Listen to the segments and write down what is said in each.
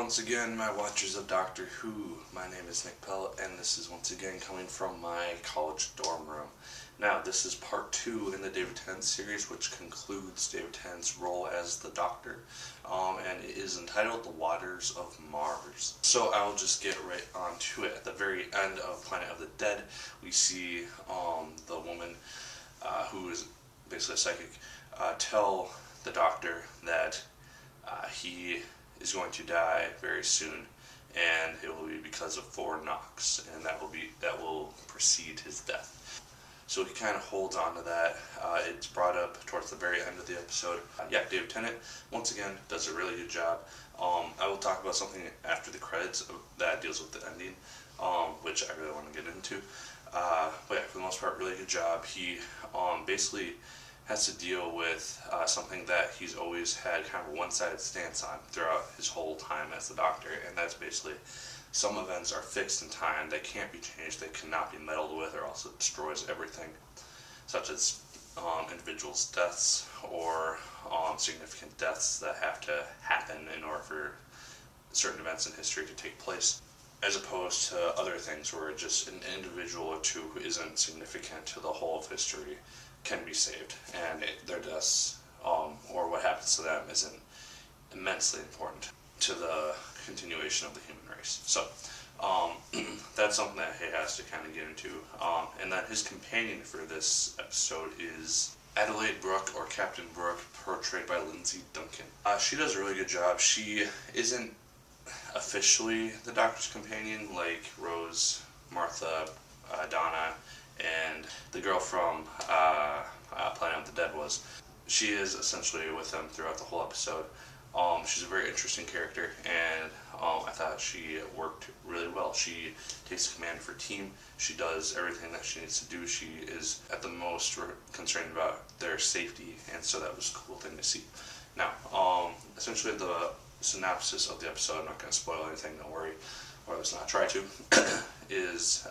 once again, my watchers of Doctor Who. My name is Nick Pell, and this is once again coming from my college dorm room. Now, this is part 2 in the David Tennant series, which concludes David Tennant's role as the Doctor, and it is entitled The Waters of Mars. So I will just get right on to it. At the very end of Planet of the Dead, we see the woman who is basically a psychic tell the Doctor that he is going to die very soon, and it will be because of 4 knocks, and that will precede his death. So he kind of holds on to that. It's brought up towards the very end of the episode. David Tennant once again does a really good job. I will talk about something after the credits that deals with the ending, which I really want to get into. But yeah, for the most part, really good job. He basically has to deal with something that he's always had kind of a one-sided stance on throughout his whole time as the Doctor, and that's basically some events are fixed in time, they can't be changed, they cannot be meddled with, or else it destroys everything, such as individuals' deaths or significant deaths that have to happen in order for certain events in history to take place, as opposed to other things where just an individual or two who isn't significant to the whole of history can be saved, and their deaths or what happens to them isn't immensely important to the continuation of the human race. So that's something that he has to kind of get into. And then his companion for this episode is Adelaide Brooke, or Captain Brooke, portrayed by Lindsay Duncan. She does a really good job. She isn't officially the Doctor's companion like Rose, Martha, Donna, and the girl from Planet of the Dead was. She is essentially with them throughout the whole episode. She's a very interesting character, and I thought she worked really well. She takes command of her team. She does everything that she needs to do. She is at the most concerned about their safety, and so that was a cool thing to see. Now, essentially the synopsis of the episode, I'm not going to spoil anything, don't worry, or at least not try to, is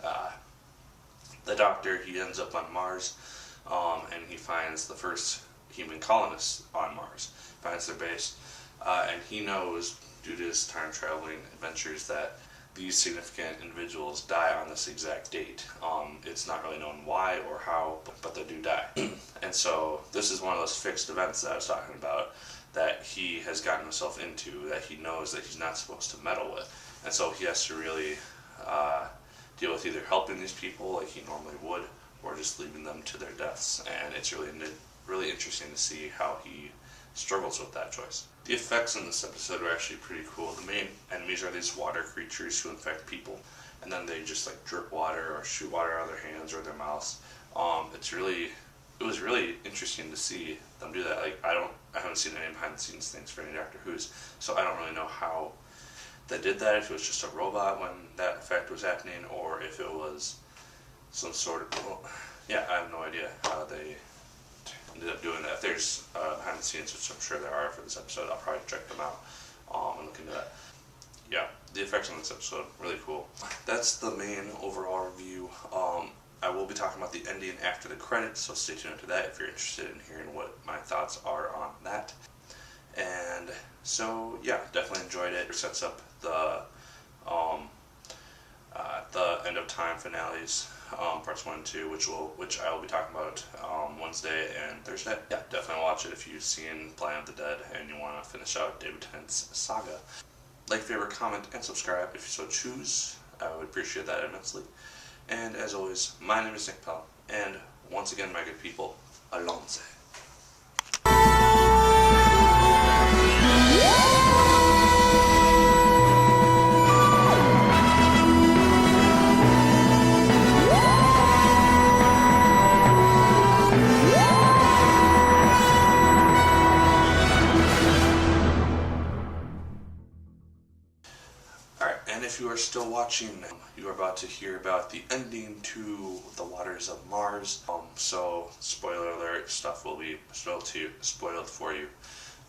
the Doctor, he ends up on Mars, and he finds the first human colonists on Mars, finds their base, and he knows, due to his time-traveling adventures, that these significant individuals die on this exact date. It's not really known why or how, but they do die. And so this is one of those fixed events that I was talking about that he has gotten himself into, that he knows that he's not supposed to meddle with. And so he has to really deal with either helping these people like he normally would, or just leaving them to their deaths. And it's really interesting to see how he struggles with that choice. The effects in this episode are actually pretty cool. The main enemies are these water creatures who infect people, and then they just like drip water or shoot water out of their hands or their mouths. It was really interesting to see them do that. Like I haven't seen any behind the scenes things for any Doctor Who's, so I don't really know how they did that, if it was just a robot when that effect was happening, or if it was some sort of, I have no idea how they ended up doing that. If there's behind the scenes, which I'm sure there are for this episode, I'll probably check them out and look into that. Yeah, the effects on this episode, really cool. That's the main overall review. I will be talking about the ending after the credits, so stay tuned to that if you're interested in hearing what my thoughts are on that. And so, yeah, definitely enjoyed it. It sets up the end of time finales, parts 1 and 2, which I will be talking about Wednesday and Thursday. Yeah, definitely watch it if you've seen Planet of the Dead and you want to finish out David Tennant's saga. Like, favorite, comment, and subscribe if you so choose. I would appreciate that immensely. And as always, my name is Nick Pell, and once again, my good people, Alonze. If you are still watching, you are about to hear about the ending to The Waters of Mars. So, spoiler alert, stuff will be spoiled for you.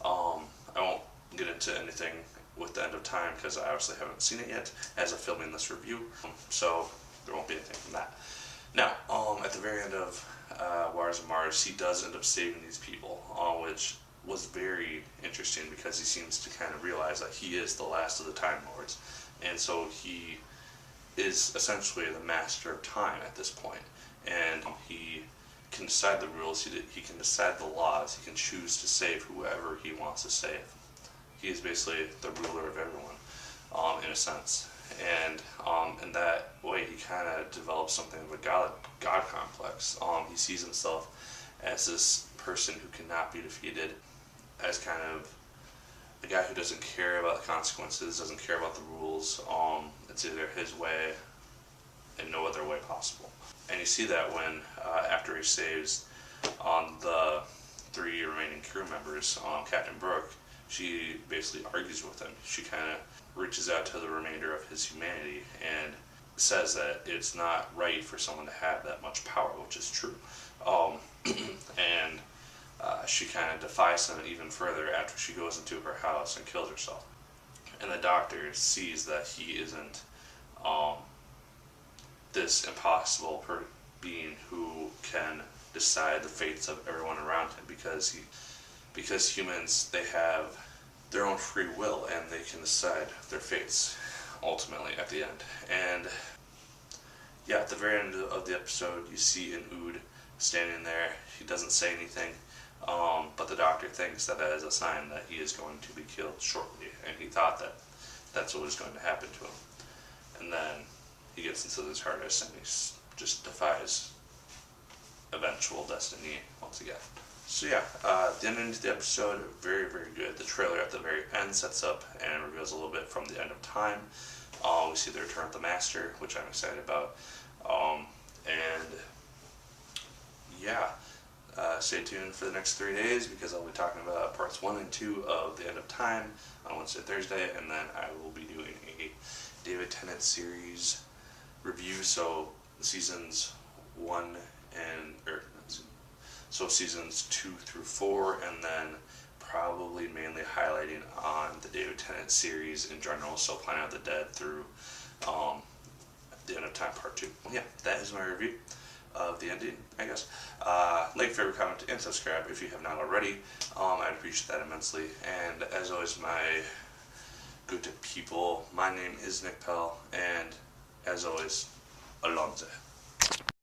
I won't get into anything with the end of time because I obviously haven't seen it yet as of filming this review. So, there won't be anything from that. Now, at the very end of Waters of Mars, he does end up saving these people, which was very interesting because he seems to kind of realize that he is the last of the Time Lords, and so he is essentially the master of time at this point, and he can decide the rules, he can decide the laws, he can choose to save whoever he wants to save. He is basically the ruler of everyone, in a sense. And in that way, he kind of develops something of a god complex. He sees himself as this person who cannot be defeated, as kind of a guy who doesn't care about the consequences, doesn't care about the rules. It's either his way and no other way possible. And you see that when, after he saves the 3 remaining crew members, Captain Brooke, she basically argues with him. She kind of reaches out to the remainder of his humanity and says that it's not right for someone to have that much power, which is true. And she kind of defies him even further after she goes into her house and kills herself. And the Doctor sees that he isn't this impossible being who can decide the fates of everyone around him, because humans, they have their own free will and they can decide their fates ultimately at the end. And yeah, at the very end of the episode, you see an Ood standing there. He doesn't say anything, but the Doctor thinks that is a sign that he is going to be killed shortly, and he thought that that's what was going to happen to him. And then he gets into this TARDIS and he just defies eventual destiny once again. So yeah, the ending of the episode, very, very good. The trailer at the very end sets up and reveals a little bit from the end of time. We see the return of the Master, which I'm excited about. And yeah, stay tuned for the next 3 days, because I'll be talking about parts 1 and 2 of the end of time on Wednesday, Thursday, and then I will be doing a David Tennant series review. So seasons 2 through 4, and then probably mainly highlighting on the David Tennant series in general, so Planet of the Dead through the end of time part 2. Well, yeah, that is my review of the ending, I guess. Like, favorite, comment, and subscribe if you have not already. I'd appreciate that immensely. And as always, my good people, my name is Nick Pell, and as always, Alonzo.